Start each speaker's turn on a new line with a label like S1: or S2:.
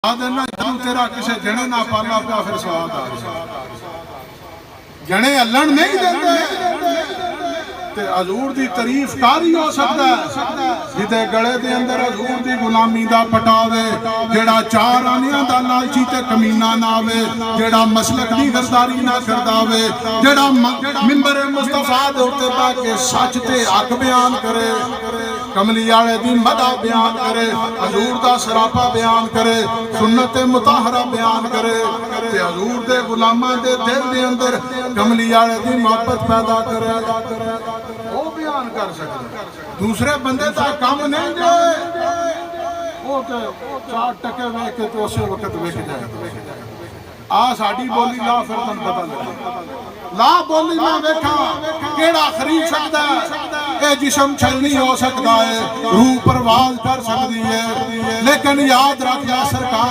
S1: तेरा किसे जने ना पाला पिया फिर स्वाद आ जने अल्लन नहीं देंगे ते हजूर दी तारीफ कार ही हो सकता है जिदे गले दे अंदर हजूर दी गुलामी दा पटावे जेड़ा चार आनियां दा लालची ते कमीना ना आवे जेड़ा मसलक दी गरदारी ना करदा वे जेड़ा मिंबर मुस्तफा दे उत्ते बैठ के सच ते हक बयान करे कमली वाले दी मदा बयान करे हजूर दा सरापा बयान करे सुन्नत मुताहरा बयान करे ते हजूर दे गुलामां दे दिल दे अंदर कमली वाले दी मोहब्बत पैदा करे वो बयान कर सकते दूसरे बंदे दा काम नहीं जो वो ते 4 टके वेख के तो उस वक्त वेख जाए आ साडी बोली ला फिर तन पता लगे ला बोली ना वेखा केड़ा खरीद सकदा है ए जिस्म छलनी हो सकता है रूह परवाज कर सकती है लेकिन याद रख जा सरकार